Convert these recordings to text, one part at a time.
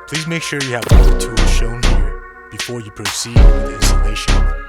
Please make sure you have all the tools shown here before you proceed with the installation.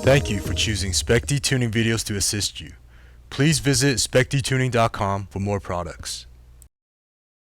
Thank you for choosing Specdtuning videos to assist you. Please visit specdtuning.com for more products.